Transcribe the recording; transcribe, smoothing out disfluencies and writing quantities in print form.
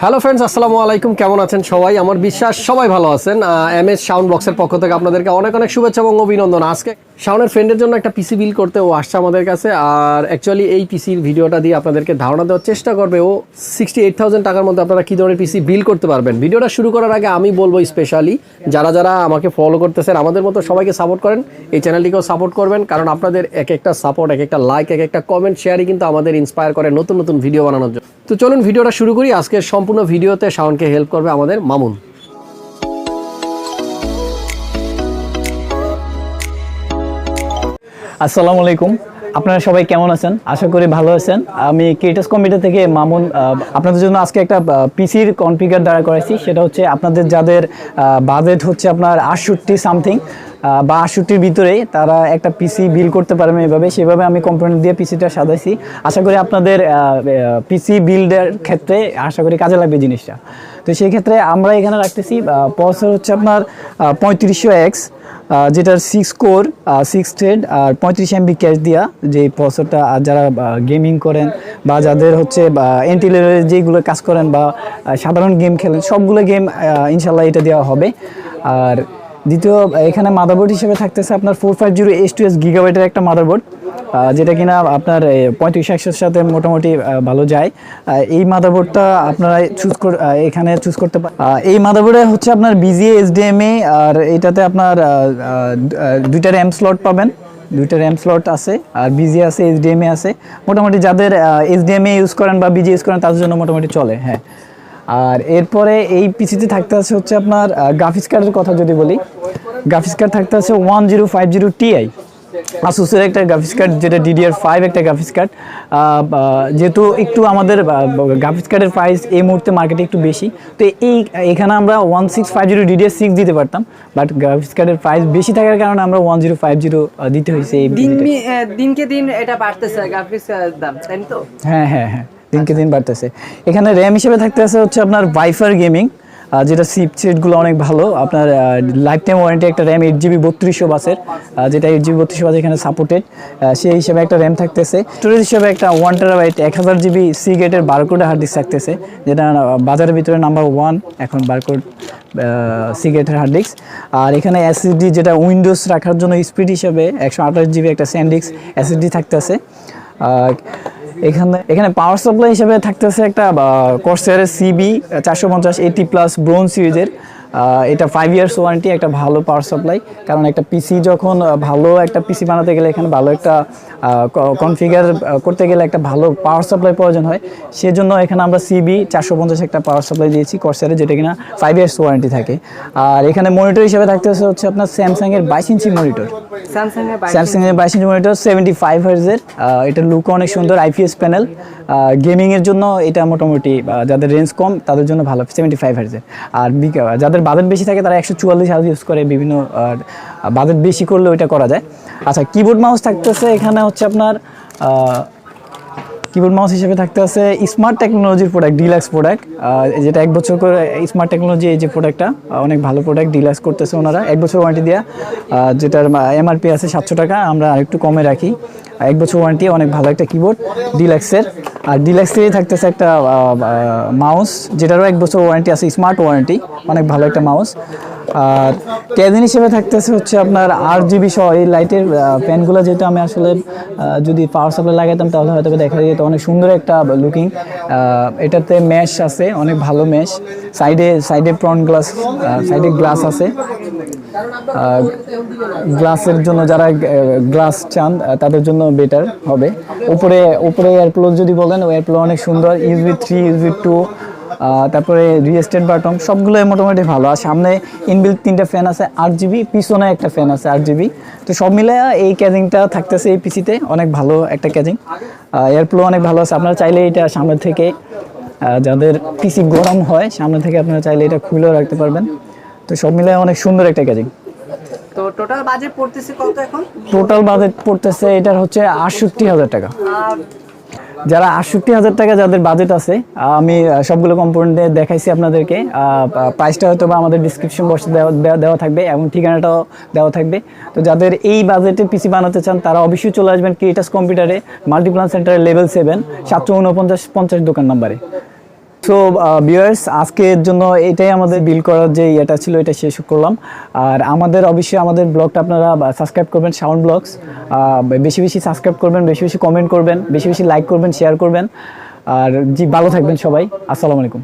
Hello friends, আসসালামু আলাইকুম। কেমন আছেন সবাই? আমার বিশ্বাস সবাই ভালো আছেন। এমএস সাউন্ড বক্সের পক্ষ থেকে আপনাদেরকে অনেক অনেক শুভেচ্ছা এবং অভিনন্দন। আজকে শাওনের ফ্রেন্ডের জন্য একটা পিসি বিল করতে ও আসছে আমাদের কাছে, আর অ্যাকচুয়ালি এই পিসির ভিডিওটা দিয়ে আপনাদেরকে ধারণা দেওয়ার চেষ্টা করবে ও 68,000 টাকার মধ্যে আপনারা কী ধরনের পিসি বিল করতে পারবেন। ভিডিওটা শুরু করার আগে আমি বলবো স্পেশালি যারা যারা আমাকে ফলো করতেছেন, আমাদের মতো সবাইকে সাপোর্ট করেন, এই চ্যানেলটিকেও সাপোর্ট করবেন, কারণ আপনাদের এক একটা সাপোর্ট, এক একটা লাইক, এক একটা কমেন্ট, শেয়ারই কিন্তু আমাদের ইন্সপায়ার করে নতুন নতুন ভিডিও বানানোর জন্য। তো চলুন ভিডিওটা শুরু করি। আজকের সম্পূর্ণ ভিডিওতে শাওনকে হেল্প করবে আমাদের মামুন। আসসালামু আলাইকুম, আপনারা সবাই কেমন আছেন? আশা করি ভালো আছেন। আমি ক্রিয়েটাস কম্পিউটার থেকে মামুন আপনাদের জন্য আজকে একটা পিসির কনফিগার দ্বারা করেছি। সেটা হচ্ছে আপনাদের যাদের বাজেট হচ্ছে আপনার 68 সামথিং বা 68-র ভিতরে, তারা একটা পিসি বিল করতে পারবেন এভাবে। সেভাবে আমি কম্পোনেন্ট দিয়ে পিসিটা সাজাইছি। আশা করি আপনাদের পিসি বিল্ডের ক্ষেত্রে আশা করি কাজে লাগবে জিনিসটা। তো সেই ক্ষেত্রে আমরা এখানে রাখতেছি প্রসেসর হচ্ছে আপনার 3500X, যেটার 6 কোর 6 থ্রেড আর 35 MB ক্যাশ দিয়া যে প্রসেসরটা। আর যারা গেমিং করেন বা যাদের হচ্ছে এন্ট্রি লেভেলের যেগুলো কাজ করেন বা সাধারণ গেম খেলেন, সবগুলো গেম ইনশাল্লাহ এটা দেওয়া হবে। আর দ্বিতীয় এখানে মাদারবোর্ড হিসেবে থাকতেছে আপনার 450H2S গিগাবাইটের একটা মাদারবোর্ড, যেটা কিনা আপনার 3500 সাথে মোটামুটি ভালো যায়। এই মাদারবোর্ডটা আপনারা এখানে চুজ করতে পারেন। এই মাদারবোর্ডে হচ্ছে আপনার BGA HDMI, আর এটাতে আপনার দুইটা র্যাম স্লট পাবেন, দুইটা র্যাম স্লট আছে, আর BGA আছে, HDMI আছে। মোটামুটি যাদের HDMI ইউজ করেন বা BGA ইউজ করেন তাদের জন্য মোটামুটি চলে। হ্যাঁ, আর এরপরে এই পিসিতে থাকতে আছে হচ্ছে আপনার গ্রাফিক্স কার্ডের কথা যদি বলি, গ্রাফিক্স কার্ড থাকতে আছে 1050 Ti আসুসের একটা গ্রাফিক্স কার্ড, যেটা DDR5 একটা গ্রাফিক্স কার্ড। যেহেতু একটু আমাদের গ্রাফিক্স কার্ডের প্রাইস এই মুহূর্তে মার্কেটে একটু বেশি, তো এখানে আমরা 1650 DDR6 দিতে পারতাম, বাট গ্রাফিক্স কার্ডের প্রাইস বেশি থাকার কারণে আমরা 1050 দিতে হয়েছে। এই দিনকে দিন এটা বাড়তেছে গ্রাফিক্স দাম, তাই তো? হ্যাঁ হ্যাঁ হ্যাঁ, দিনকে দিন বাড়তেছে। এখানে র্যাম হিসেবে থাকতে আছে হচ্ছে আপনার ভাইফার গেমিং, যেটা চিপসেটগুলো অনেক ভালো। আপনার লাইফ টাইম ওয়ারেন্টি একটা র্যাম 8GB 3200 বাসের, যেটা 8GB 3200 বাস এখানে সাপোর্টেড, সেই হিসেবে একটা র্যাম থাকতেছে। স্টোরেজ হিসেবে একটা 1TB 1000GB সিগেটের barcode hard disk থাকতেছে, যেটা বাজারের ভিতরে নাম্বার 1 এখন বারকোড সিগেটের হার্ড ডিস্ক। আর এখানে SSD, যেটা উইন্ডোজ রাখার জন্য স্পিড হিসেবে 128GB একটা স্যান্ডিস্ক SSD থাকতেছে। এখানে পাওয়ার সাপ্লাই হিসেবে থাকতেছে একটা কর্সারের CB 450 80+ ব্রোঞ্জ সিরিজের। এটা 5 ইয়ার্স ওয়ারেন্টি, একটা ভালো পাওয়ার সাপ্লাই। কারণ একটা পিসি যখন ভালো একটা পিসি বানাতে গেলে, এখানে ভালো একটা কনফিগার করতে গেলে একটা ভালো পাওয়ার সাপ্লাই প্রয়োজন হয়। সেজন্য এখানে আমরা CB 450 একটা পাওয়ার সাপ্লাই দিয়েছি কর্সারে, যেটা কিনা 5 ইয়ার্স ওয়ারেন্টি থাকে। আর এখানে মনিটর হিসেবে থাকতেছে হচ্ছে আপনার স্যামসাংয়ের 22 ইঞ্চি মনিটর, স্যামসাংয়ের 22 ইঞ্চি মনিটর 75 হার্জের। এটার লুক অনেক সুন্দর, IPS প্যানেল। গেমিংয়ের জন্য এটা মোটামুটি যাদের রেঞ্জ কম তাদের জন্য ভালো, 75 হার্জের। আর যাদের বাজেট বেশি থাকে তারা 144 হার্জ ইউজ করে, বিভিন্ন বাজেট বেশি করলে ওইটা করা যায়। আচ্ছা, কিবোর্ড মাউস থাকতেছে এখানে হচ্ছে আপনার কিবোর্ড মাউস হিসেবে থাকতে আছে স্মার্ট টেকনোলজির প্রোডাক্ট, ডিলাক্স প্রোডাক্ট, যেটা 1 বছর করে স্মার্ট টেকনোলজি, এই যে প্রোডাক্টটা অনেক ভালো প্রোডাক্ট, ডিলাক্স করতেছে ওনারা 1 বছর ওয়ারেন্টি দেওয়া, যেটার MRP আছে 700 টাকা, আমরা আরেকটু কমে রাখি। 1 বছর ওয়ারেন্টি, অনেক ভালো একটা কিবোর্ড ডিলাক্সের। আর ডিলাক্সেরই থাকতেছে একটা মাউস, যেটারও 1 বছর ওয়ারেন্টি আছে, স্মার্ট ওয়ারেন্টি, অনেক ভালো একটা মাউস। আর ক্যাবিন হিসেবে থাকতেছে হচ্ছে আপনার RGB সহ এই লাইটের ফ্যানগুলো, যেহেতু আমি আসলে যদি পাওয়ার সাপ্লাই লাগাইতাম তাহলে হয়তো দেখা যেত অনেক সুন্দর একটা লুকিং। এটাতে ম্যাশ আছে, অনেক ভালো ম্যাশ। সাইডে ফ্রন্ট গ্লাস, সাইডে গ্লাস আছে। গ্লাসের জন্য যারা গ্লাস চান তাদের জন্য বেটার হবে। উপরে এয়ারপ্লো যদি বলেন, ওই এয়ারপ্লো অনেক সুন্দর, USB 3 USB 2, তারপরে রিস্টেট বাটন সবগুলোই মোটামুটি ভালো। আর সামনে ইনবিল্ট 3টা ফ্যান আছে 8GB, পিছনে একটা ফ্যান আছে 8GB। তো সব মিলে এই ক্যাজিংটা থাকতেছে এই পিসিতে, অনেক ভালো একটা ক্যাজিং। এয়ারপ্লো অনেক ভালো আছে, আপনারা চাইলে এটা সামনে থেকে, যাদের পিসি গরম হয় সামনে থেকে আপনারা চাইলে এটা খুলেও রাখতে পারবেন। তো সব মিলে অনেক সুন্দর একটা ক্যাজিং। তো টোটাল বাজেট পড়তেছে কত এখন? টোটাল বাজেট পড়তেছে এটার হচ্ছে 68,000 টাকা। যারা 68,000 টাকা যাদের বাজেট আছে, আমি সবগুলো কম্পোনেন্ট দেখাইছি আপনাদেরকে। প্রাইসটা হয়তো বা আমাদের ডিসক্রিপশন বক্সে দেওয়া থাকবে এবং ঠিকানাটাও দেওয়া থাকবে। তো যাদের এই বাজেটে পিসি বানাতে চান তারা অবশ্যই চলে আসবেন ক্রিয়েটাস কম্পিউটারে, মাল্টিপ্লান সেন্টারের লেভেল 7, 749 50 দোকান নাম্বারে। সো ভিউয়ার্স, আজকের জন্য এটাই আমাদের বিল করার যে ইয়েটা ছিল, এটা শেষ করলাম। আর অবশ্যই আমাদের ব্লগটা আপনারা সাবস্ক্রাইব করবেন, শাওন ব্লগস। বেশি বেশি সাবস্ক্রাইব করবেন, বেশি বেশি কমেন্ট করবেন, বেশি বেশি লাইক করবেন, শেয়ার করবেন। আর জি, ভালো থাকবেন সবাই। আসসালামু আলাইকুম।